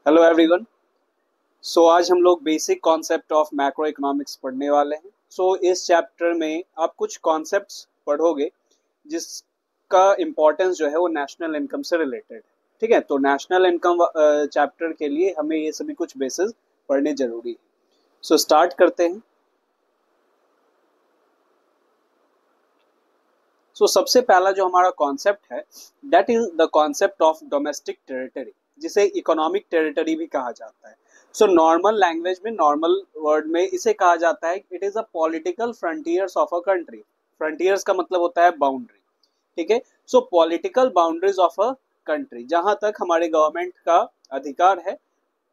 Hello everyone. आज हम लोग basic concept of macro economics पढ़ने वाले हैं। इस चैप्टर में आप कुछ कॉन्सेप्ट्स पढ़ोगे जिसका इम्पोर्टेंस जो है वो नेशनल इनकम से रिलेटेड है। ठीक है, तो नेशनल इनकम चैप्टर के लिए हमें ये सभी कुछ बेसिस पढ़ने जरूरी है। स्टार्ट करते हैं। सबसे पहला जो हमारा कॉन्सेप्ट है that is the concept of domestic territory, जिसे इकोनॉमिक टेरिटरी भी कहा जाता है। नॉर्मल लैंग्वेज में, नॉर्मल वर्ड में इसे कहा जाता है it is a political frontiers of a country. Frontiers का मतलब होता है बाउंड्री। ठीक है, political boundaries of a country, जहां तक हमारे गवर्नमेंट का अधिकार है,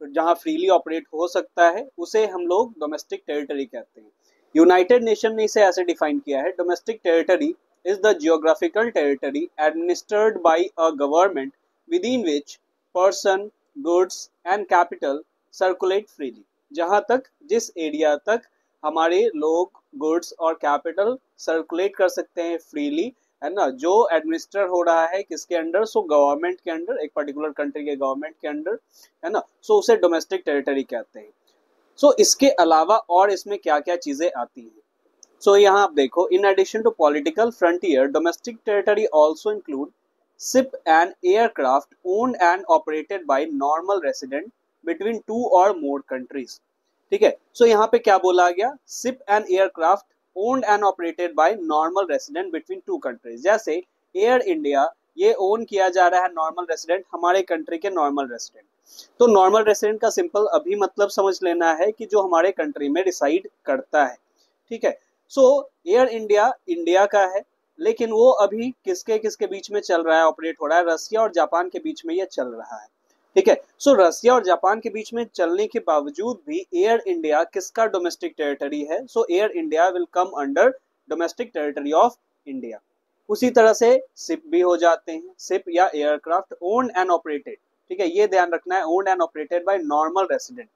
जहां फ्रीली ऑपरेट हो सकता है, उसे हम लोग डोमेस्टिक टेरिटरी कहते हैं। यूनाइटेड नेशन ने इसे ऐसे डिफाइन किया है, domestic territory is the geographical territory administered by a government within which person, goods and capital circulate freely। जहां तक, जिस एरिया तक हमारे लोग, गुड्स और कैपिटल सर्कुलेट कर सकते हैं फ्रीली, है ना, जो एडमिनिस्टर हो रहा है किसके अंडर, गवर्नमेंट के अंडर, एक पर्टिकुलर कंट्री के गवर्नमेंट के अंडर, है ना, उसे डोमेस्टिक टेरिटरी कहते हैं। इसके अलावा और इसमें क्या क्या चीजें आती हैं। यहाँ आप देखो, in addition to political frontier, domestic territory also include ship and aircraft owned and operated by normal resident between two or more countries. ठीक है, यहाँ पे क्या बोला गया, ship and aircraft owned and operated by normal resident between to countries. जैसे air India, ये own किया जा रहा है नॉर्मल रेसिडेंट, हमारे कंट्री के नॉर्मल रेसिडेंट। तो नॉर्मल रेसिडेंट का सिंपल अभी मतलब समझ लेना है कि जो हमारे कंट्री में रिसाइड करता है। ठीक है, एयर इंडिया इंडिया का है, लेकिन वो अभी किसके किसके बीच में चल रहा है, ऑपरेट हो रहा है, रसिया और जापान के बीच में ये चल रहा है। ठीक है, रसिया और जापान के बीच में चलने के बावजूद भी एयर इंडिया किसका डोमेस्टिक टेरिटरी है। Air India will come under domestic territory of India. उसी तरह से शिप भी हो जाते हैं, शिप या एयरक्राफ्ट ओन्ड एंड ऑपरेटेड। ठीक है, ये ध्यान रखना है, owned and operated by normal resident.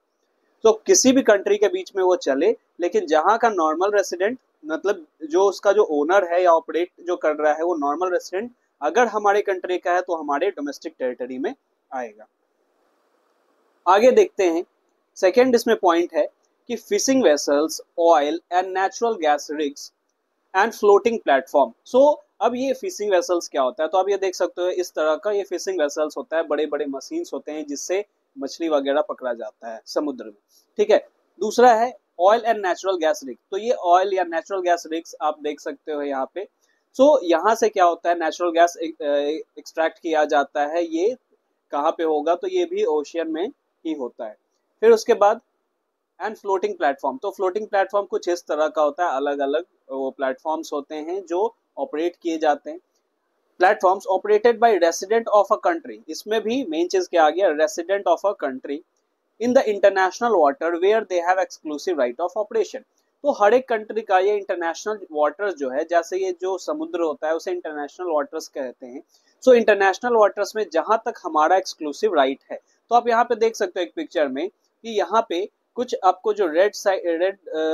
किसी भी कंट्री के बीच में वो चले, लेकिन जहां का नॉर्मल रेसिडेंट, मतलब जो उसका जो ओनर है या ऑपरेट जो कर रहा है वो नॉर्मल रेसिडेंट अगर हमारे कंट्री का है तो हमारे डोमेस्टिक टेरिटरी में आएगा। आगे देखते हैं, सेकेंड इसमें पॉइंट है कि fishing vessels, oil and natural gas rigs and floating platform. अब ये फिशिंग वेसल्स क्या होता है, तो आप ये देख सकते हो इस तरह का ये फिशिंग वेसल्स होता है, बड़े बड़े मशीन्स होते हैं जिससे मछली वगैरह पकड़ा जाता है समुद्र में। ठीक है, दूसरा है oil and natural gas rig. तो ये ऑयल या नेचुरल गैस रिग्स आप देख सकते हो यहाँ पे। यहाँ से क्या होता है, नेचुरल गैस एक्सट्रैक्ट किया जाता है। ये कहाँ पे होगा, तो ये भी ओशियन में ही होता है। फिर उसके बाद एंड फ्लोटिंग प्लेटफॉर्म। तो फ्लोटिंग प्लेटफॉर्म कुछ इस तरह का होता है, अलग अलग वो प्लेटफॉर्म्स होते हैं जो ऑपरेट किए जाते हैं। Platforms operated by resident of a country, इसमें भी मेन चीज क्या आ गया, resident of a country in the international water where they have exclusive right of operation. तो हर एक कंट्री का ये इंटरनेशनल वाटर्स जो है, जैसे ये जो समुद्र होता है उसे इंटरनेशनल वाटर्स कहते हैं। इंटरनेशनल वाटर्स में जहां तक हमारा एक्सक्लूसिव राइट है, तो आप यहाँ पे देख सकते हो एक पिक्चर में कि यहाँ पे कुछ आपको जो रेड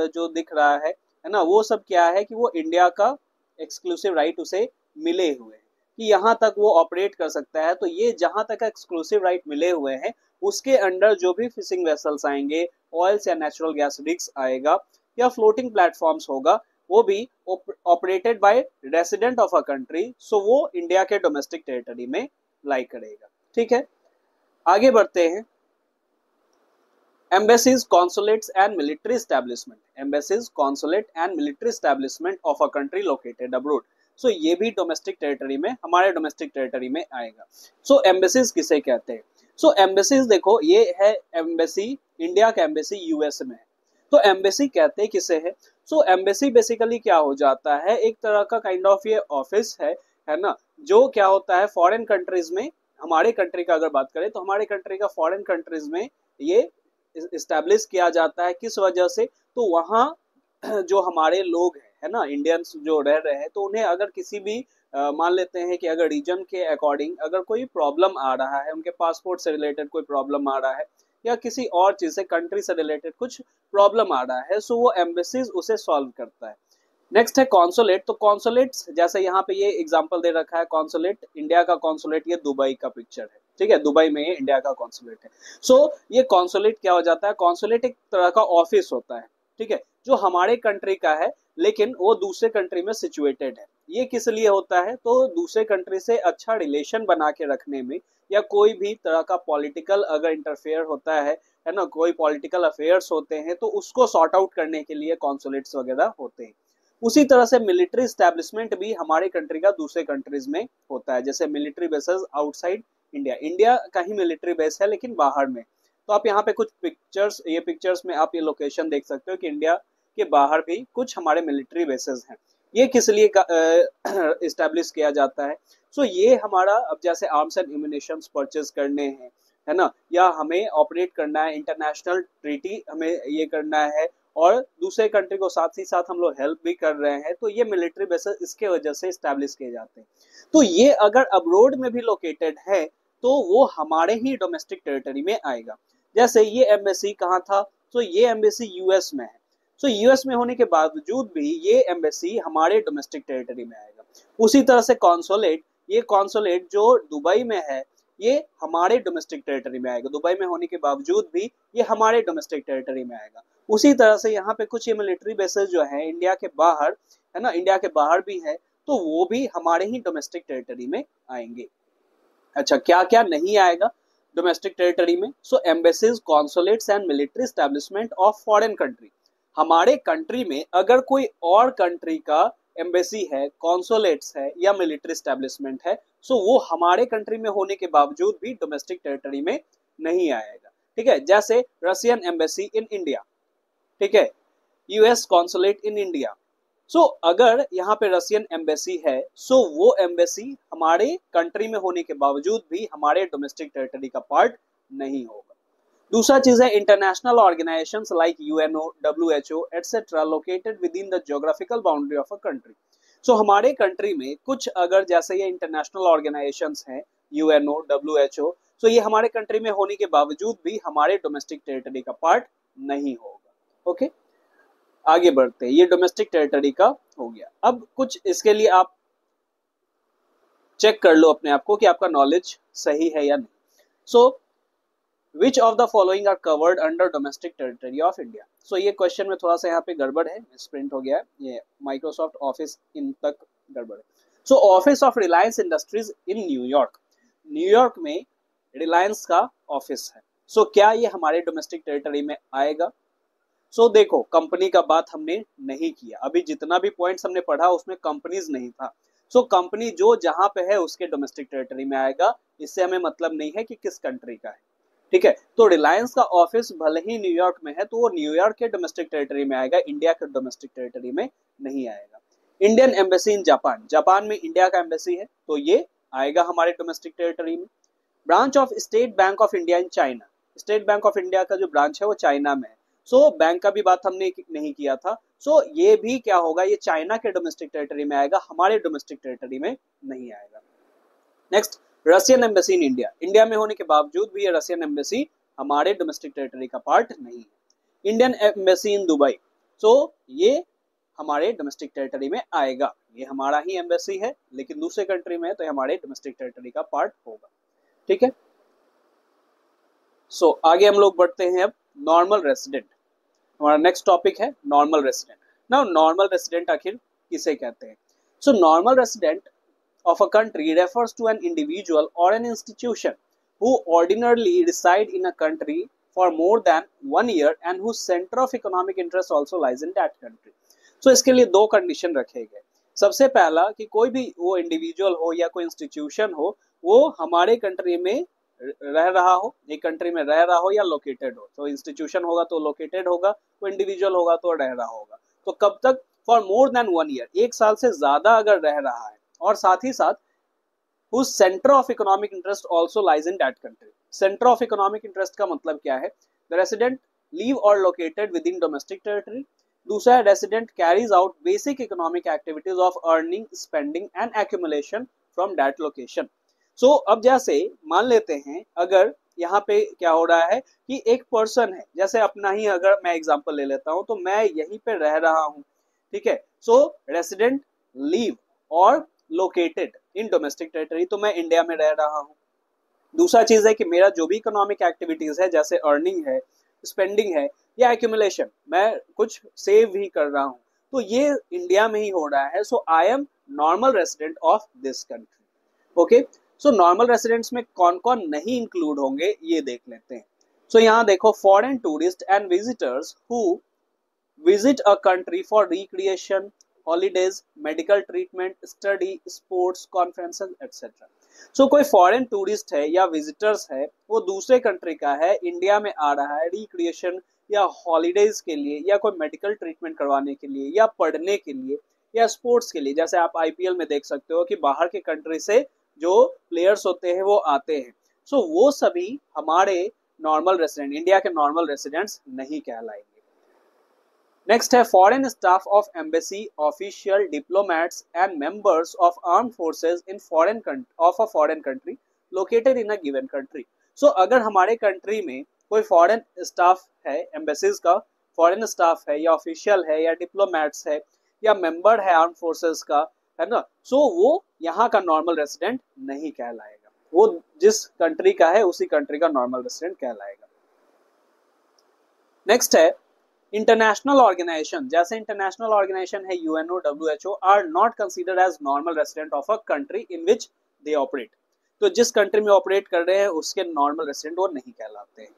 जो दिख रहा है ना, वो सब क्या है कि वो इंडिया का एक्सक्लूसिव राइट उसे मिले हुए हैं कि यहाँ तक वो ऑपरेट कर सकता है। तो ये जहां तक एक्सक्लूसिव राइट मिले हुए हैं उसके अंडर जो भी फिशिंग वेसल्स आएंगे, ऑयल्स या नेचुरल गैस रिग्स आएगा या फ्लोटिंग प्लेटफॉर्म्स होगा, वो भी operated by resident of a country, वो इंडिया के डोमेस्टिक टेरिटरी में लाई करेगा। ठीक है, आगे बढ़ते हैं। Embassies, consulates and military establishment. Embassies, consulate and military establishment of a country located abroad. ये भी डोमेस्टिक टेरिटरी में, हमारे डोमेस्टिक टेरिटरी में आएगा। एम्बेसीज किसे कहते हैं, एम्बेसीज देखो, ये है एम्बेसी, इंडिया का एम्बेसी यूएस में है। तो एम्बेसी कहते हैं किसे है, एम्बेसी बेसिकली क्या हो जाता है, एक तरह का काइंड ऑफ ये ऑफिस है ना, जो क्या होता है फॉरेन कंट्रीज में, हमारे कंट्री का अगर बात करें तो हमारे कंट्री का फॉरेन कंट्रीज में ये इस्टेब्लिश किया जाता है। किस वजह से, तो वहाँ जो हमारे लोग हैं, है ना, इंडियंस जो रह रहे हैं, तो उन्हें अगर किसी भी मान लेते हैं कि अगर रीजन के अकॉर्डिंग अगर कोई प्रॉब्लम आ रहा है, उनके पासपोर्ट से रिलेटेड कोई प्रॉब्लम आ रहा है या किसी और चीज से, कंट्री से रिलेटेड कुछ प्रॉब्लम आ रहा है, वो एम्बेसीज उसे सॉल्व करता है। नेक्स्ट है कॉन्सुलेट। तो कॉन्सुलेट्स, जैसे यहाँ पे ये एग्जांपल दे रखा है कॉन्सुलेट, इंडिया का कॉन्सुलेट, ये दुबई का पिक्चर है। ठीक है, दुबई में ये इंडिया का कॉन्सुलेट है। सो ये कॉन्सुलेट क्या हो जाता है, कॉन्सुलेट एक तरह का ऑफिस होता है, ठीक है, जो हमारे कंट्री का है लेकिन वो दूसरे कंट्री में सिचुएटेड है। ये किस लिए होता है, तो दूसरे कंट्री से अच्छा रिलेशन बना के रखने में, या कोई भी तरह का पॉलिटिकल अगर इंटरफेयर होता है ना, कोई पॉलिटिकल अफेयर्स होते हैं तो उसको सॉर्ट आउट करने के लिए कॉन्सुलेट्स वगैरह होते हैं। उसी तरह से मिलिट्री स्टैब्लिशमेंट भी हमारे कंट्री का दूसरे कंट्रीज में होता है, जैसे military bases outside India, India का ही मिलिट्री बेस है लेकिन बाहर में। तो आप यहाँ पे कुछ पिक्चर्स, ये पिक्चर्स में आप ये लोकेशन देख सकते हो कि इंडिया के बाहर भी कुछ हमारे मिलिट्री बेसेस हैं। ये किस लिए इस्टेब्लिश किया जाता है, सो ये हमारा अब जैसे आर्म्स एंड एम्यूनिशंस परचेज करने हैं, है ना, या हमें ऑपरेट करना है, इंटरनेशनल ट्रीटी हमें ये करना है, और दूसरे कंट्री को साथ ही साथ हम लोग हेल्प भी कर रहे हैं, तो ये मिलिट्री बेसेस इसके वजह से इस्टेब्लिश किए जाते हैं। तो ये अगर अब्रोड में भी लोकेटेड है तो वो हमारे ही डोमेस्टिक टेरिटरी में आएगा। जैसे ये एम्बेसी कहाँ था, तो ये एम्बेसी यूएस में है। सो यूएस में होने के बावजूद भी ये एम्बेसी हमारे डोमेस्टिक टेरिटरी में आएगा। उसी तरह से कॉन्सुलेट, ये कॉन्सुलेट जो दुबई में है ये हमारे डोमेस्टिक टेरिटरी में आएगा, दुबई में होने के बावजूद भी ये हमारे डोमेस्टिक टेरिटरी में आएगा। उसी तरह से यहाँ पे कुछ ये मिलिट्री बेसेस जो है इंडिया के बाहर, है ना, इंडिया के बाहर भी है, तो वो भी हमारे ही डोमेस्टिक टेरिटरी में आएंगे। अच्छा, क्या क्या नहीं आएगा डोमेस्टिक टेरिटरी में, so embassies, consulates and military establishment of foreign country. हमारे कंट्री में अगर कोई और कंट्री का एम्बेसी है, कॉन्सुलेट्स है या मिलिट्री एस्टेब्लिशमेंट है, सो वो हमारे कंट्री में होने के बावजूद भी डोमेस्टिक टेरिटरी में नहीं आएगा। ठीक है, जैसे रशियन एम्बेसी इन इंडिया, ठीक है, US consulate in India. So अगर यहाँ पे रशियन एम्बेसी है, सो वो एम्बेसी हमारे कंट्री में होने के बावजूद भी हमारे डोमेस्टिक टेरिटरी का पार्ट नहीं होगा। दूसरा चीज है international organisations like UNO, WHO etcetera located within the geographical boundary of a country. So हमारे कंट्री में कुछ अगर जैसे ये इंटरनेशनल ऑर्गेनाइजेशंस हैं, यूएनओ, डब्ल्यूएचओ, सो ये हमारे कंट्री में होने के बावजूद भी हमारे डोमेस्टिक टेरिटरी का पार्ट नहीं होगा। ओके, आगे बढ़ते हैं, ये डोमेस्टिक टेरिटरी का हो गया। अब कुछ इसके लिए आप चेक कर लो अपने आप को कि आपका नॉलेज सही है या नहीं। So which of the following are covered under domestic territory of India. So ये क्वेश्चन में थोड़ा सा यहाँ पे गड़बड़ है, मिसप्रिंट हो गया है, ये माइक्रोसॉफ्ट ऑफिस इन तक गड़बड़ है। सो office of Reliance industries in New York, New York में रिलायंस का ऑफिस है। सो क्या ये हमारे डोमेस्टिक टेरिटरी में आएगा? सो देखो, कंपनी का बात हमने नहीं किया, अभी जितना भी पॉइंट्स हमने पढ़ा उसमें कंपनीज नहीं था। सो कंपनी जो जहां पे है उसके डोमेस्टिक टेरिटरी में आएगा, इससे हमें मतलब नहीं है कि किस कंट्री का है। ठीक है, तो रिलायंस का ऑफिस भले ही न्यूयॉर्क में है तो वो न्यूयॉर्क के डोमेस्टिक टेरिटरी में आएगा, इंडिया के डोमेस्टिक टेरिटरी में नहीं आएगा। Indian embassy in Japan, Japan में इंडिया का एम्बेसी है तो ये आएगा हमारे डोमेस्टिक टेरिटरी में। Branch of state bank of India in China, state bank of India का जो ब्रांच है वो चाइना में है। सो बैंक का भी बात हमने नहीं किया था, सो ये भी क्या होगा, ये चाइना के डोमेस्टिक टेरिटरी में आएगा, हमारे डोमेस्टिक टेरिटरी में नहीं आएगा। Next, Russian embassy in India, India में होने के बावजूद भी ये रशियन एम्बेसी हमारे डोमेस्टिक टेरिटरी का पार्ट नहीं है। इंडियन एम्बेसी इन दुबई, सो ये हमारे डोमेस्टिक टेरिटरी में आएगा, ये हमारा ही एम्बेसी है लेकिन दूसरे कंट्री में है तो हमारे डोमेस्टिक टेरिटरी का पार्ट होगा। ठीक है, सो आगे हम लोग बढ़ते हैं। अब नॉर्मल रेसिडेंट, हमारा नेक्स्ट टॉपिक है normal resident. Now normal resident आखिर किसे कहते हैं? So normal resident of a country refers to an individual or an institution who ordinarily reside in a country for more than 1 year and whose center of economic interest also lies in that country. So इसके लिए दो condition रखे गए। सबसे पहला कि कोई भी वो इंडिविजुअल हो या कोई इंस्टीट्यूशन हो वो हमारे कंट्री में रह रहा हो, एक कंट्री में रह रहा हो या लोकेटेड हो। तो इंस्टीट्यूशन होगा तो लोकेटेड होगा, तो इंडिविजुअल होगा तो रह रहा होगा। तो कब तक? फॉर मोर देन 1 ईयर, एक साल से ज्यादा अगर रह रहा है, और साथ ही साथ whose center of economic interest also lies in that country. Center of economic interest का मतलब क्या है? The resident live or located within domestic territory. दूसरा है resident carries out basic economic activities of earning, spending and accumulation from that location. So अब जैसे मान लेते हैं अगर यहाँ पे क्या हो रहा है कि एक पर्सन है, जैसे अपना ही अगर मैं एग्जांपल ले लेता हूँ, तो मैं यहीं पे रह रहा हूँ, ठीक है, सो रेसिडेंट लीव और लोकेटेड इन डोमेस्टिक टेरिटरी, तो मैं इंडिया में रह रहा हूँ। दूसरा चीज है कि मेरा जो भी इकोनॉमिक एक्टिविटीज है, जैसे अर्निंग है, स्पेंडिंग है या एक्यूमुलेशन, मैं कुछ सेव भी कर रहा हूँ, तो ये इंडिया में ही हो रहा है। So I am normal resident of this country. Okay, so normal residents में कौन कौन नहीं इंक्लूड होंगे ये देख लेते हैं। सो यहाँ देखो, foreign tourist and visitors who visit a country for recreation, holidays, medical treatment, study, sports, conferences, etc. So कोई फॉरेन टूरिस्ट है या विजिटर्स है, वो दूसरे कंट्री का है, इंडिया में आ रहा है रिक्रिएशन या हॉलीडेज के लिए या कोई मेडिकल ट्रीटमेंट करवाने के लिए या पढ़ने के लिए या स्पोर्ट्स के लिए। जैसे आप आईपीएल में देख सकते हो कि बाहर के कंट्री से जो प्लेयर्स होते हैं वो आते हैं। सो वो सभी हमारे नॉर्मल रेसिडेंट, इंडिया के नॉर्मल रेसिडेंट्स नहीं कहलाएंगे। नेक्स्ट है foreign staff of embassy, official, diplomats and members of arm forces in foreign country located in a given country. So अगर हमारे कंट्री में कोई फॉरेन स्टाफ है, एम्बेसीज का फॉरेन स्टाफ है या ऑफिशियल है या डिप्लोमेट्स है या मेंबर है आर्म फोर्सेज का, है ना, सो वो यहाँ का नॉर्मल रेसिडेंट नहीं कहलाएगा। वो जिस कंट्री का है उसी कंट्री का नॉर्मल रेसिडेंट कहलाएगा। नेक्स्ट है इंटरनेशनल ऑर्गेनाइजेशन, जैसे इंटरनेशनल ऑर्गेनाइजेशन है UNO, WHO, are not considered as normal resident of a country in which they operate. तो जिस कंट्री में ऑपरेट कर रहे हैं उसके नॉर्मल रेसिडेंट वो नहीं कहलाते हैं।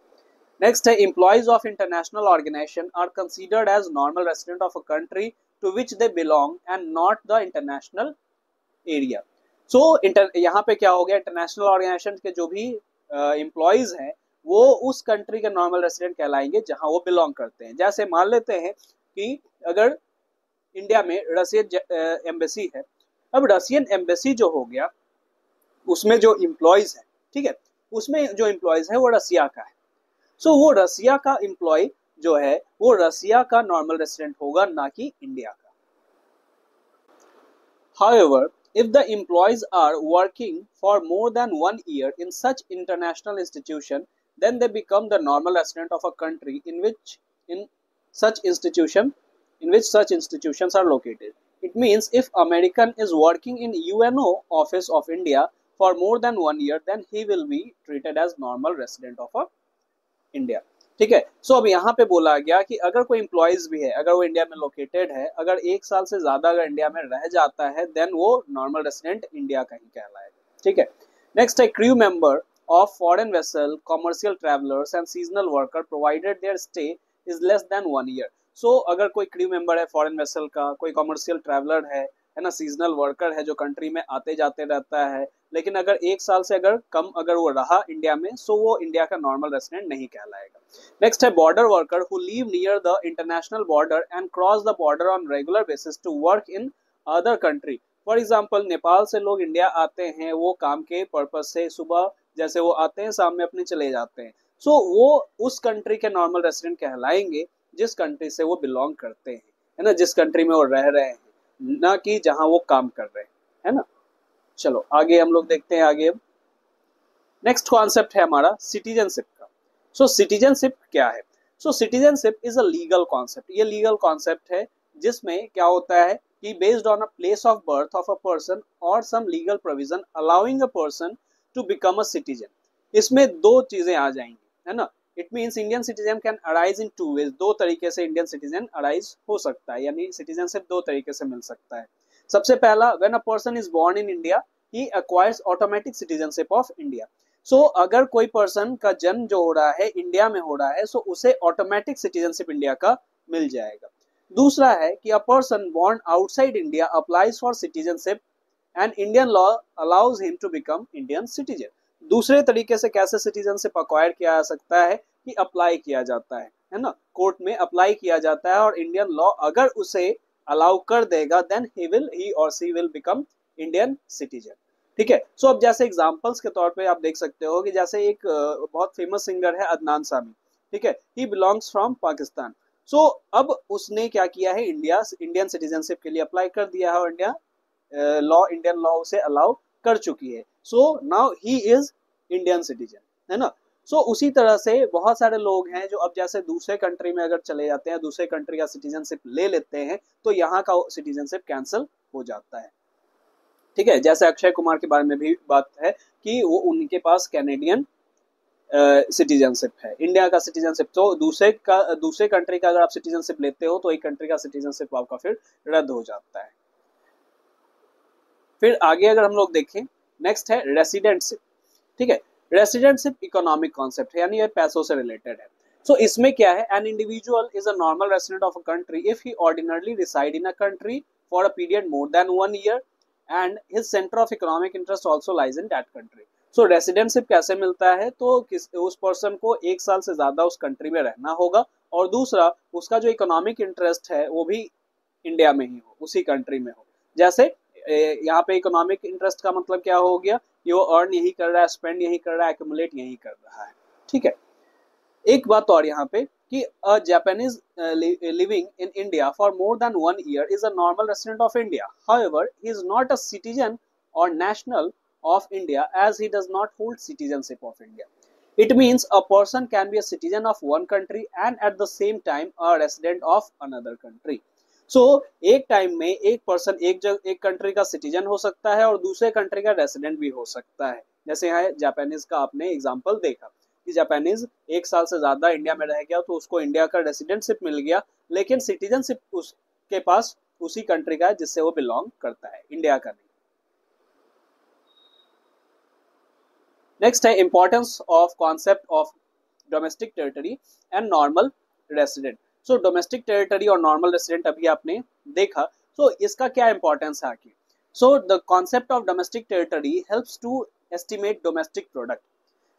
नेक्स्ट है employees of international organisation are considered as normal resident of a country to which they belong and not the international area. So यहाँ पे क्या हो गया, इंटरनेशनल ऑर्गेनाइजेशन के जो भी एम्प्लॉइज हैं वो उस कंट्री के नॉर्मल रेसिडेंट कहलाएंगे जहां वो बिलोंग करते हैं। जैसे मान लेते हैं कि अगर इंडिया में रशियन एम्बेसी है, अब रशियन एम्बेसी जो हो गया उसमें जो एम्प्लॉइज है, ठीक है, उसमें जो एम्प्लॉइज है वो रसिया का है। सो वो रसिया का एम्प्लॉय जो है वो रसिया का नॉर्मल रेसिडेंट होगा, ना कि इंडिया का। However, if the employees are working for more than 1 year in such international institution, then they become the normal resident of a country in which such institutions are located. It means if American is working in UNO office of India for more than 1 year, then he will be treated as normal resident of a India. ठीक है, सो अब यहाँ पे बोला गया कि अगर कोई एम्प्लॉइज भी है, अगर वो इंडिया में लोकेटेड है, अगर 1 साल से ज्यादा अगर इंडिया में रह जाता है, देन वो नॉर्मल रेसिडेंट इंडिया का ही कहलाएगा। ठीक है, नेक्स्ट है crew member of foreign vessel, commercial travelers and seasonal worker provided their stay is less than 1 year. So अगर कोई क्रू मेंबर है फॉरेन वेसल का, कोई कॉमर्शियल ट्रैवलर है ना, सीजनल वर्कर है जो कंट्री में आते जाते रहता है, लेकिन अगर 1 साल से अगर कम अगर वो रहा इंडिया में, सो वो इंडिया का नॉर्मल रेसिडेंट नहीं कहलाएगा। नेक्स्ट है border worker who live near the international border and cross the border on regular basis to work in other country. For example Nepal से लोग इंडिया आते हैं, वो काम के पर्पज से सुबह जैसे वो आते हैं शाम में अपने चले जाते हैं। सो वो उस कंट्री के नॉर्मल रेसिडेंट कहलाएंगे जिस कंट्री से वो बिलोंग करते हैं, है ना, जिस कंट्री में वो रह रहे हैं, ना कि जहां वो काम कर रहे हैं, है ना। चलो आगे हम लोग देखते हैं। आगे नेक्स्ट कॉन्सेप्ट है हमारा सिटीजनशिप का। सो सिटीजनशिप क्या है? So citizenship is a legal concept. ये लीगल कॉन्सेप्ट है जिसमें क्या होता है कि based on a place of birth of a person और some legal provision allowing a person to become a citizen. इसमें 2 चीजें आ जाएंगी, है ना। It means Indian citizen can arise in 2 ways. 2 तरीके से इंडियन सिटीजन अराइज हो सकता है, यानी सिटीजनशिप 2 तरीके से मिल सकता है। सबसे पहला, when a person is born in India he acquires automatic citizenship of India. So अगर कोई पर्सन का जन्म जो हो रहा है इंडिया में हो रहा है, सो उसे ऑटोमेटिक सिटीजनशिप इंडिया का मिल जाएगा। दूसरा है कि a person born outside India applies for citizenship and Indian law allows him to become Indian citizen. दूसरे तरीके से कैसे सिटीजनशिप अक्वायर किया जा सकता है कि अप्लाई किया जाता है ना, कोर्ट में अप्लाई किया जाता है और इंडियन लॉ अगर उसे अलाउ कर देगा देन ही और सी विल बिकम इंडियन सिटीजन। ठीक है, सो अब जैसे एग्जांपल्स के तौर पे आप देख सकते हो कि जैसे एक बहुत फेमस सिंगर है अदनान सामी, ठीक है, ही बिलोंग्स फ्रॉम पाकिस्तान। सो अब उसने क्या किया है, इंडियन सिटीजनशिप के लिए अप्लाई कर दिया है और इंडियन लॉ उसे अलाउ कर चुकी है। So now he is Indian citizen, है ना। सो उसी तरह से बहुत सारे लोग हैं जो अब जैसे दूसरे कंट्री में अगर चले जाते हैं, दूसरे कंट्री का सिटीजनशिप ले लेते हैं, तो यहाँ का सिटीजनशिप कैंसिल हो जाता है। ठीक है, जैसे अक्षय कुमार के बारे में भी बात है कि वो उनके पास कैनेडियन सिटीजनशिप है, इंडिया का सिटीजनशिप, तो दूसरे कंट्री का अगर आप सिटीजनशिप लेते हो तो एक कंट्री का सिटीजनशिप आपका फिर रद्द हो जाता है। फिर आगे अगर हम लोग देखें, नेक्स्ट है रेसिडेंटशिप। ठीक है, रेसिडेंटशिप इकोनॉमिक कॉन्सेप्ट है, यानी ये पैसों से रिलेटेड है। सो इसमें क्या है, an individual is a normal resident of a country if he ordinarily reside in a country for a period more than 1 year and his centre of economic interest also lies in that country. So residentship कैसे मिलता है, तो उस person को 1 साल से ज्यादा उस कंट्री में रहना होगा, और दूसरा उसका जो इकोनॉमिक इंटरेस्ट है वो भी इंडिया में ही हो, उसी कंट्री में हो। जैसे यहाँ पे इकोनॉमिक इंटरेस्ट का मतलब क्या हो गया कि वो अर्न यही कर रहा है, स्पेंड यही कर रहा है, एक्यूमुलेट यही कर रहा है। ठीक है, एक बात और यहाँ पे कि a Japanese living in India for more than 1 year is a normal resident of India, however he is not a citizen और national of India as he does not hold citizenship of India. It means a person can be a citizen of one country and at the same time a resident of another country. So एक time में एक person एक country का citizen हो सकता है और दूसरे कंट्री का रेसिडेंट भी हो सकता है। जैसे यहाँ जापानीज का आपने एग्जांपल देखा कि जापानीज 1 साल से ज्यादा इंडिया में रह गया तो उसको इंडिया का रेसिडेंटशिप मिल गया, लेकिन सिटीजनशिप उसके पास उसी कंट्री का है जिससे वो बिलोंग करता है, इंडिया का नहीं। नेक्स्ट है importance of concept of domestic territory and normal resident. So domestic territory और नॉर्मल रेसिडेंट अभी आपने देखा, सो इसका क्या इंपॉर्टेंस है आगे। So the concept of domestic territory helps to estimate domestic product.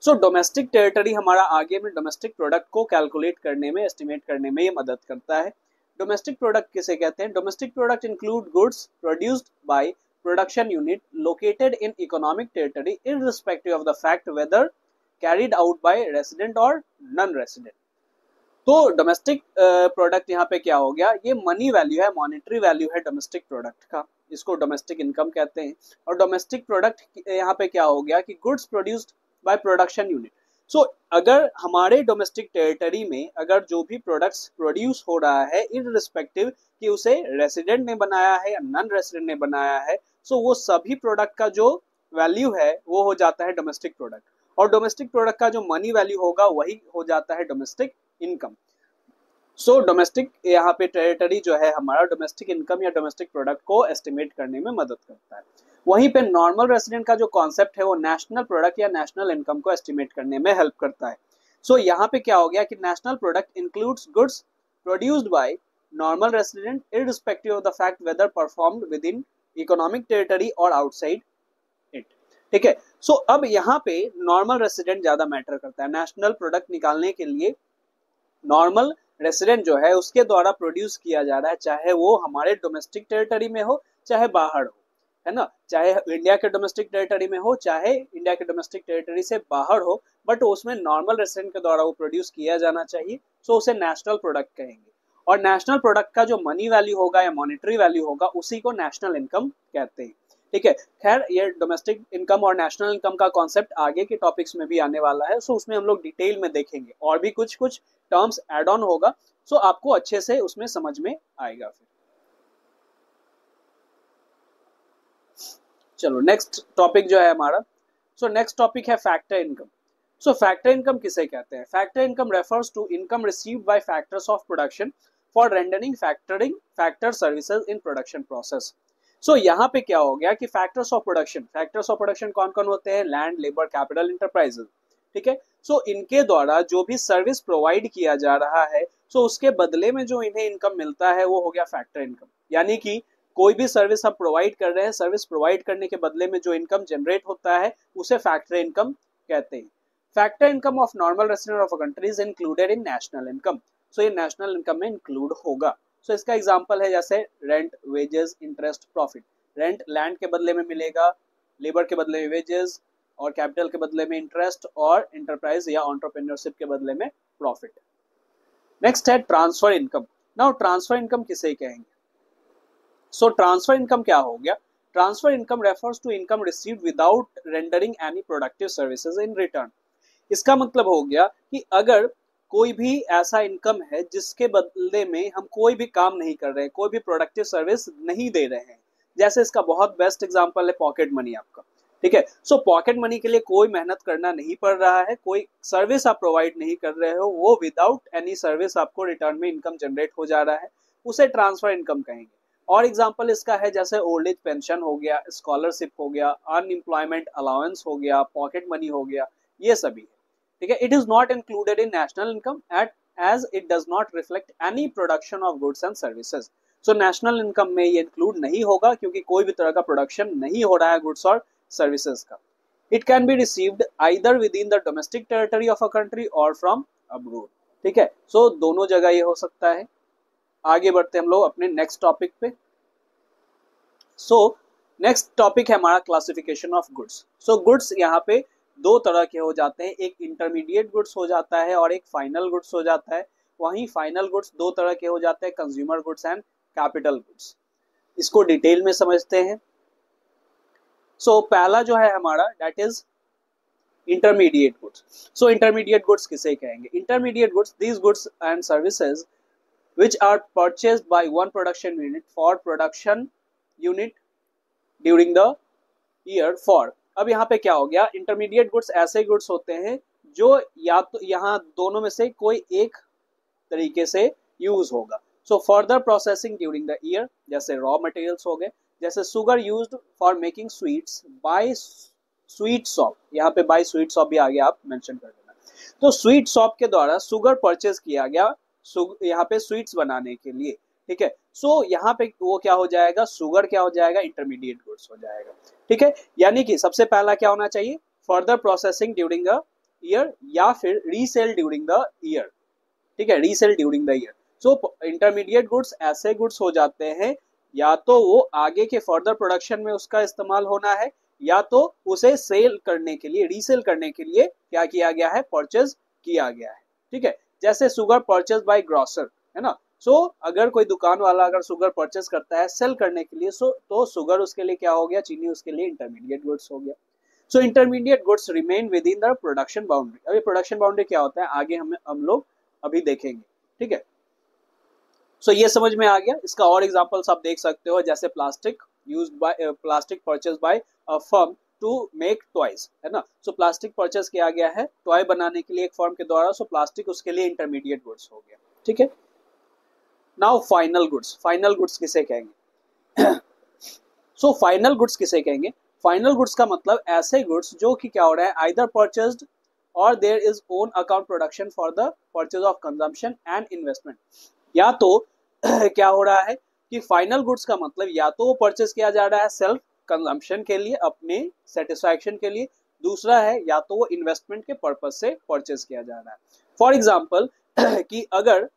So domestic territory हमारा आगे में डोमेस्टिक प्रोडक्ट को कैलकुलेट करने में, एस्टिमेट करने में ये मदद करता है। डोमेस्टिक प्रोडक्ट किसे कहते हैं, domestic product include goods produced bye production unit located in economic territory irrespective of the fact whether carried out by resident or non-resident। तो डोमेस्टिक प्रोडक्ट यहाँ पे क्या हो गया, ये मनी वैल्यू है, मॉनेटरी वैल्यू है डोमेस्टिक प्रोडक्ट का, इसको डोमेस्टिक इनकम कहते हैं। और डोमेस्टिक प्रोडक्ट यहाँ पे क्या हो गया कि goods produced by production unit. So अगर हमारे डोमेस्टिक टेरिटरी में अगर जो भी प्रोडक्ट्स प्रोड्यूस हो रहा है इररिस्पेक्टिव कि उसे रेसिडेंट ने बनाया है या नॉन रेसिडेंट ने बनाया है, सो वो सभी प्रोडक्ट का जो वैल्यू है वो हो जाता है डोमेस्टिक प्रोडक्ट, और डोमेस्टिक प्रोडक्ट का जो मनी वैल्यू होगा वही हो जाता है डोमेस्टिक इनकम। सो डोमेस्टिक यहाँ पे टेरिटरी जो है हमारा डोमेस्टिक इनकम या डोमेस्टिक प्रोडक्ट को एस्टिमेट करने में मदद करता है। वहीं पे नॉर्मल रेसिडेंट का जो कॉन्सेप्ट है वो नेशनल प्रोडक्ट या नेशनल इनकम को एस्टिमेट करने में हेल्प करता है। सो यहाँ पे क्या हो गया कि national product includes goods produced by normal resident irrespective of the fact whether performed within economic territory or outside it. ठीक है, सो अब यहाँ पे नॉर्मल रेसिडेंट ज्यादा मैटर करता है। नेशनल प्रोडक्ट निकालने के लिए नॉर्मल रेसिडेंट जो है उसके द्वारा प्रोड्यूस किया जा रहा है, चाहे वो हमारे डोमेस्टिक टेरिटरी में हो चाहे बाहर हो, है ना, चाहे इंडिया के डोमेस्टिक टेरिटरी में हो चाहे इंडिया के डोमेस्टिक टेरिटरी से बाहर हो, बट उसमें नॉर्मल रेसिडेंट के द्वारा वो प्रोड्यूस किया जाना चाहिए, सो उसे नेशनल प्रोडक्ट कहेंगे। और नेशनल प्रोडक्ट का जो मनी वैल्यू होगा या मॉनेटरी वैल्यू होगा उसी को नेशनल इनकम कहते हैं। ठीक है, खैर ये डोमेस्टिक इनकम और नेशनल इनकम का कॉन्सेप्ट आगे के टॉपिक्स में भी आने वाला है, सो उसमें हम लोग डिटेल में देखेंगे और भी कुछ कुछ टर्म्स एड ऑन होगा, सो आपको अच्छे से उसमें समझ में आएगा। फिर चलो नेक्स्ट टॉपिक जो है हमारा, सो नेक्स्ट टॉपिक है factor income. So factor income किसे कहते हैं, factor income refers to income received by factors of production for rendering factor services in production process. So यहाँ पे क्या हो गया कि फैक्टर्स ऑफ प्रोडक्शन कौन कौन होते हैं, लैंड, लेबर, कैपिटल, इंटरप्राइजेज। ठीक है, सो इनके द्वारा जो भी सर्विस प्रोवाइड किया जा रहा है, सो उसके बदले में जो इन्हें इनकम मिलता है वो हो गया फैक्टर इनकम। यानी कि कोई भी सर्विस हम प्रोवाइड कर रहे हैं, सर्विस प्रोवाइड करने के बदले में जो इनकम जनरेट होता है उसे फैक्टर इनकम कहते हैं। Factor income of normal resident of a country is included in national income. So ये नेशनल इनकम में इंक्लूड होगा। सो इसका एग्जांपल है जैसे rent, wages, interest, profit. Rent land के बदले में मिलेगा, लेबर के बदले में वेजेस, और कैपिटल के बदले में इंटरेस्ट, और एंटरप्राइज या एंटरप्रेन्योरशिप के बदले में प्रॉफिट। नेक्स्ट है transfer income. Now transfer income किसे कहेंगे, सो ट्रांसफर इनकम क्या हो गया, transfer income refers to income received without rendering any productive services in return. इसका मतलब हो गया कि अगर कोई भी ऐसा इनकम है जिसके बदले में हम कोई भी काम नहीं कर रहे हैं, कोई भी प्रोडक्टिव सर्विस नहीं दे रहे हैं, जैसे इसका बहुत बेस्ट एग्जांपल है पॉकेट मनी आपका, ठीक है। सो पॉकेट मनी के लिए कोई मेहनत करना नहीं पड़ रहा है, कोई सर्विस आप प्रोवाइड नहीं कर रहे हो, वो विदाउट एनी सर्विस आपको रिटर्न में इनकम जनरेट हो जा रहा है, उसे ट्रांसफर इनकम कहेंगे। और एग्जांपल इसका है जैसे ओल्ड एज पेंशन हो गया, स्कॉलरशिप हो गया, अनएम्प्लॉयमेंट अलाउंस हो गया, पॉकेट मनी हो गया, ये सभी है, ठीक है। It is not included in national income at as it does not reflect any production of goods and services. So national income में ये इंक्लूड नहीं होगा क्योंकि कोई भी तरह का प्रोडक्शन नहीं हो रहा है गुड्स और सर्विसेज का। It can be received either with in the domestic territory of a country और फ्रॉम अब्रोड, ठीक है। सो दोनों जगह ये हो सकता है। आगे बढ़ते हम लोग अपने नेक्स्ट टॉपिक पे। सो नेक्स्ट टॉपिक है हमारा classification of goods. So goods यहाँ पे दो तरह के हो जाते हैं, एक इंटरमीडिएट गुड्स हो जाता है और एक फाइनल गुड्स हो जाता है। वहीं फाइनल गुड्स दो तरह के हो जाते हैं, consumer goods and capital goods. इसको डिटेल में समझते हैं। सो पहला जो है हमारा that is intermediate goods. So intermediate goods किसे कहेंगे? Intermediate goods these goods and services which are purchased by one production unit for production unit during the year for। अब यहाँ पे क्या हो गया, इंटरमीडिएट गुड्स ऐसे गुड्स होते हैं जो या तो यहाँ दोनों में से कोई एक तरीके से यूज होगा। So further processing during the year, जैसे रॉ मटेरियल्स हो गए, जैसे sugar used for making sweets by sweet shop, यहाँ पे बाय स्वीट शॉप भी आगे आप मेंशन कर देना। तो स्वीट शॉप के द्वारा सुगर परचेज किया गया यहाँ पे स्वीट्स बनाने के लिए, ठीक है। सो यहाँ पे वो क्या हो जाएगा, शुगर क्या हो जाएगा, इंटरमीडिएट गुड्स हो जाएगा, ठीक है। यानी कि सबसे पहला क्या होना चाहिए, further processing during the year या फिर रीसेल ड्यूरिंग द ईयर, ठीक है, resale during the year. So intermediate goods ऐसे गुड्स हो जाते हैं या तो वो आगे के फर्दर प्रोडक्शन में उसका इस्तेमाल होना है या तो उसे सेल करने के लिए, रीसेल करने के लिए क्या किया गया है, परचेज किया गया है, ठीक है। जैसे शुगर परचेज बाय ग्रोसर, है ना। सो अगर कोई दुकान वाला अगर शुगर परचेज करता है सेल करने के लिए, तो शुगर उसके लिए क्या हो गया, चीनी उसके लिए इंटरमीडिएट गुड्स हो गया। So intermediate goods remain within the production boundary. अभी प्रोडक्शन बाउंड्री क्या होता है आगे हम लोग अभी देखेंगे, ठीक है। सो ये समझ में आ गया। इसका और एग्जांपल्स आप देख सकते हो, जैसे plastic plastic purchase by a firm to make toys, है ना। सो प्लास्टिक परचेज किया गया है टॉय बनाने के लिए एक फर्म के द्वारा, सो प्लास्टिक उसके लिए इंटरमीडिएट गुड्स हो गया, ठीक है। Now final goods, final goods किसे कहेंगे? सो फाइनल गुड्स किसे कहेंगे? फाइनल गुड्स का मतलब ऐसे गुड्स जो कि क्या हो रहा है, either purchased or there is own account production for the purchase of consumption and investment. या तो क्या हो रहा है कि फाइनल गुड्स का मतलब या तो वो परचेज किया जा रहा है सेल्फ कंजम्पशन के लिए, अपने सेटिस्फैक्शन के लिए, दूसरा है या तो वो इन्वेस्टमेंट के पर्पज से परचेज किया जा रहा है। फॉर एग्जांपल कि अगर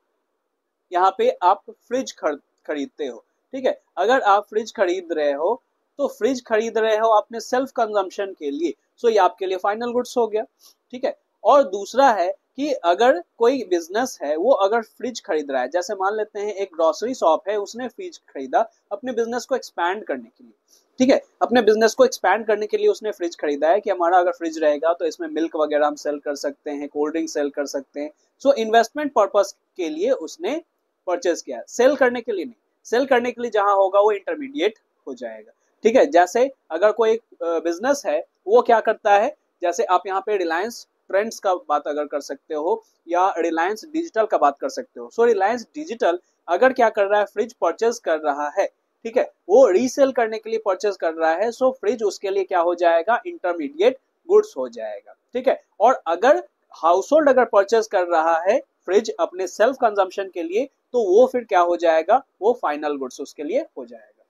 यहाँ पे आप फ्रिज खरीदते हो, ठीक है, अगर आप फ्रिज खरीद रहे हो तो फ्रिज खरीद रहे हो अपने सेल्फ कंजम्पशन के लिए, सो ये आपके लिए फाइनल गुड्स हो गया, ठीक है। और दूसरा है कि अगर कोई बिजनेस है वो अगर फ्रिज खरीद रहा है, जैसे मान लेते हैं एक ग्रोसरी शॉप है, उसने फ्रिज खरीदा अपने बिजनेस को एक्सपैंड करने के लिए, ठीक है, अपने बिजनेस को एक्सपैंड करने के लिए उसने फ्रिज खरीदा है कि हमारा अगर फ्रिज रहेगा तो इसमें मिल्क वगैरह हम सेल कर सकते हैं, कोल्ड ड्रिंक सेल कर सकते हैं। सो इन्वेस्टमेंट पर्पस के लिए उसने परचेज किया, सेल करने के लिए नहीं। सेल करने के लिए जहां होगा वो इंटरमीडिएट हो जाएगा, ठीक है। जैसे अगर कोई बिजनेस है वो क्या करता है, जैसे आप यहाँ पे रिलायंस ट्रेंड्स का बात अगर कर सकते हो या रिलायंस डिजिटल का बात कर सकते हो। सो रिलायंस डिजिटल अगर क्या कर रहा है, फ्रिज परचेज कर रहा है, ठीक है, वो रीसेल करने के लिए परचेज कर रहा है, सो फ्रिज उसके लिए क्या हो जाएगा, इंटरमीडिएट गुड्स हो जाएगा, ठीक है। और अगर हाउस होल्ड अगर परचेज कर रहा है फ्रिज अपने सेल्फ कंजम्पशन के लिए, तो वो फिर क्या हो जाएगा, वो फाइनल गुड्स उसके लिए हो जाएगा।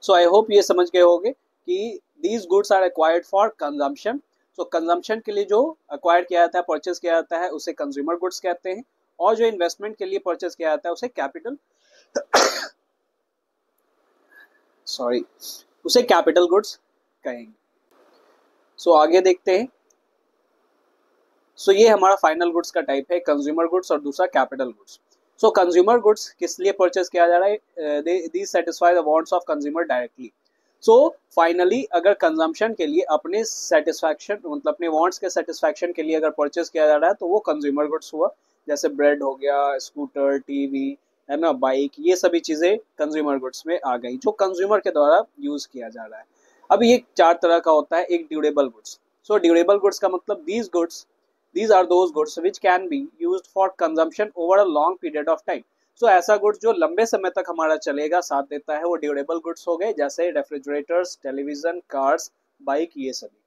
सो आई होप ये समझ गए होंगे कि these goods are acquired for consumption. So consumption के लिए जो एक्वायर किया जाता है, परचेज किया जाता है, उसे कंज्यूमर गुड्स कहते हैं, और जो इन्वेस्टमेंट के लिए परचेज किया जाता है उसे कैपिटल उसे कैपिटल गुड्स कहेंगे। सो आगे देखते हैं। सो ये हमारा फाइनल गुड्स का टाइप है, कंज्यूमर गुड्स और दूसरा capital goods. So consumer goods किस लिए परचेज किया जा रहा है, they satisfy the wants of consumer directly. So finally अगर कंजम्पशन के लिए अपने सेटिस्फैक्शन मतलब अपने वांट्स के सेटिस्फैक्शन के लिए अगर परचेज किया जा रहा है तो वो कंज्यूमर गुड्स हुआ, जैसे ब्रेड हो गया, स्कूटर, टीवी, है ना, बाइक, ये सभी चीजें कंज्यूमर गुड्स में आ गई जो कंज्यूमर के द्वारा यूज किया जा रहा है। अब ये 4 तरह का होता है। एक durable goods. So durable goods का मतलब these are those goods which can be used for consumption over a long period of time. So ऐसा गुड्स जो लंबे समय तक हमारा चलेगा, साथ देता है, वो ड्यूरेबल गुड्स हो गए, जैसे रेफ्रिजरेटर्स, टेलीविजन, कार्स, बाइक, ये सभी।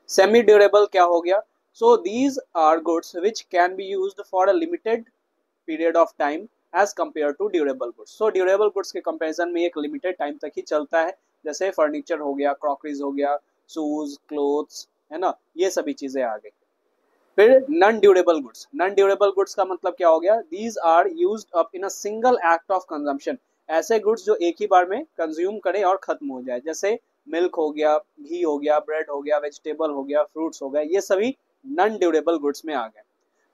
सेमी ड्यूरेबल क्या हो गया? So these are goods which can be used for a limited period of time as compare to durable goods. So durable goods के कंपेरिजन में एक लिमिटेड टाइम तक ही चलता है, जैसे फर्नीचर हो गया, क्रॉकरीज हो गया, शूज, क्लोथ्स, है ना, ये सभी चीजें आ गई। फिर non durable goods. Non durable goods का मतलब क्या हो गया? These are used up in a single act of consumption. ऐसे गुड्स जो एक ही बार में कंज्यूम करे और खत्म हो जाए, जैसे मिल्क हो गया, घी हो गया, ब्रेड हो गया, वेजिटेबल हो गया, फ्रूट्स हो गए, ये सभी नॉन ड्यूरेबल गुड्स में आ गए।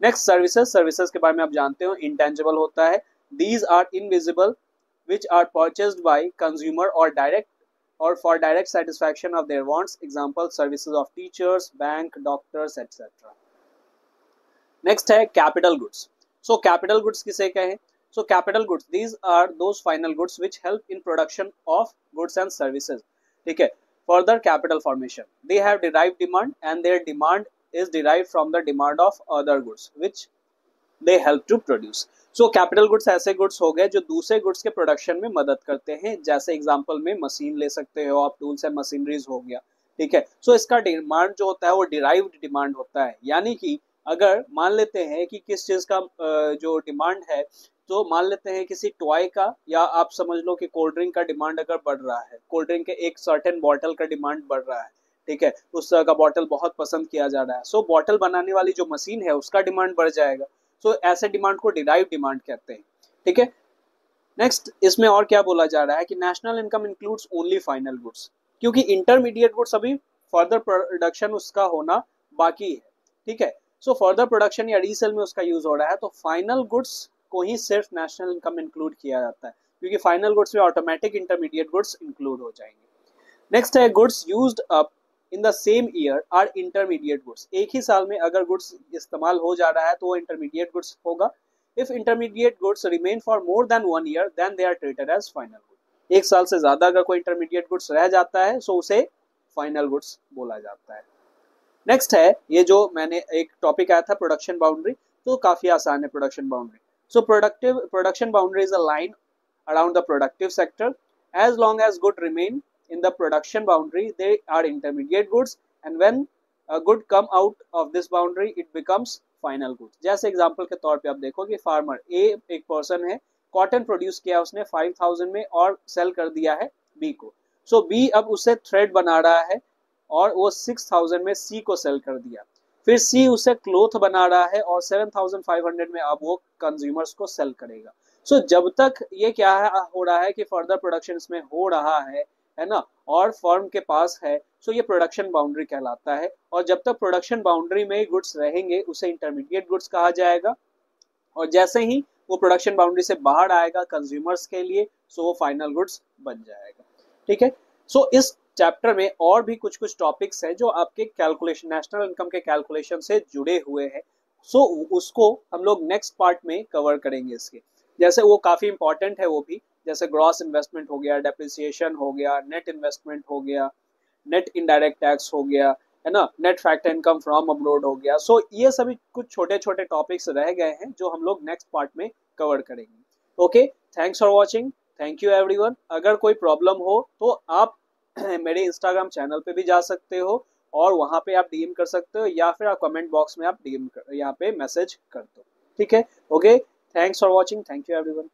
Next services. सर्विसेज के बारे में आप जानते हो, इंटेंजिबल होता है। These are invisible which are purchased by consumer or direct or for direct satisfaction of their wants. Example, services of teachers, bank, doctors, etc. Next है capital goods. So capital goods किसे कहें? So capital goods, these are those final goods which help in production of goods and services. ठीक है. Further capital formation. They have derived demand and their demand is derived from the demand of other goods which they help to produce. So capital goods ऐसे goods हो गए जो दूसरे goods के production में मदद करते हैं, जैसे एग्जांपल में मशीन ले सकते हो आप, टूल्स एंड मशीनरीज हो गया। ठीक है। सो इसका डिमांड जो होता है वो डिराइव्ड डिमांड होता है, यानी कि अगर मान लेते हैं कि किस चीज का जो डिमांड है, तो मान लेते हैं किसी टॉय का, या आप समझ लो कि कोल्ड ड्रिंक का डिमांड अगर बढ़ रहा है, कोल्ड ड्रिंक के एक सर्टेन बॉटल का डिमांड बढ़ रहा है, ठीक है, उस तरह का बॉटल बहुत पसंद किया जा रहा है, सो बॉटल बनाने वाली जो मशीन है उसका डिमांड बढ़ जाएगा। सो ऐसे डिमांड को डिराइव डिमांड कहते हैं। ठीक है। नेक्स्ट इसमें और क्या बोला जा रहा है कि national income includes only final goods, क्योंकि इंटरमीडिएट गुड्स अभी फर्दर प्रोडक्शन उसका होना बाकी है। ठीक है। सो फर्दर प्रोडक्शन या रीसेल में उसका यूज हो रहा है, तो फाइनल गुड्स को ही सिर्फ नेशनल इनकम इंक्लूड किया जाता है, क्योंकि फाइनल गुड्स में ऑटोमेटिक इंटरमीडिएट गुड्स इंक्लूड हो जाएंगे। नेक्स्ट है goods used up in the same year are intermediate goods. एक ही साल में अगर गुड्स इस्तेमाल हो जा रहा है तो वो इंटरमीडिएट गुड्स होगा। If intermediate goods remain for more than 1 year then they are treated as final good. एक साल से ज्यादा अगर कोई इंटरमीडिएट गुड्स रह जाता है तो उसे फाइनल गुड्स बोला जाता है। नेक्स्ट है ये जो मैंने एक टॉपिक आया था प्रोडक्शन बाउंड्री, तो काफी आसान है production boundary. So production boundary is a line around the productive sector. As long as good remain in the production boundary they are intermediate goods, and when a good come out of this boundary it becomes final goods। जैसे example के तौर पे आप देखो कि farmer ए एक person है, cotton produce किया उसने 5000 में और सेल कर दिया है बी को। सो बी अब उसे थ्रेड बना रहा है और वो 6000 में सी को सेल कर दिया। फिर सी उसे क्लोथ बना रहा है और 7500 में अब वो कंज्यूमर्स को सेल करेगा। सो जब तक ये क्या हो रहा है कि फर्दर प्रोडक्शन इसमें हो रहा है ना, और फर्म के पास है, सो ये प्रोडक्शन बाउंड्री कहलाता है। और जब तक प्रोडक्शन बाउंड्री में गुड्स रहेंगे उसे इंटरमीडिएट गुड्स कहा जाएगा, और जैसे ही वो प्रोडक्शन बाउंड्री से बाहर आएगा कंज्यूमर्स के लिए, सो वो फाइनल गुड्स बन जाएगा। ठीक है। सो इस चैप्टर में और भी कुछ कुछ टॉपिक्स हैं जो आपके कैलकुलेशन, नेशनल इनकम के कैलकुलेशन से जुड़े हुए हैं। सो उसको हम लोग नेक्स्ट पार्ट में कवर करेंगे इसके, जैसे वो काफी इंपॉर्टेंट है वो भी, जैसे ग्रॉस इन्वेस्टमेंट हो गया, डेप्रिसिएशन हो गया, नेट इन्वेस्टमेंट हो गया, नेट इनडायरेक्ट टैक्स हो गया, है ना, net factor income from abroad हो गया। सो ये सभी कुछ छोटे छोटे टॉपिक्स रह गए हैं जो हम लोग नेक्स्ट पार्ट में कवर करेंगे। Okay, thanks for watching, thank you everyone. अगर कोई प्रॉब्लम हो तो आप मेरे इंस्टाग्राम चैनल पे भी जा सकते हो और वहां पे आप डीएम कर सकते हो, या फिर आप कमेंट बॉक्स में आप डीएम यहाँ पे मैसेज कर दो। ठीक है। Okay, thanks for watching, thank you everyone.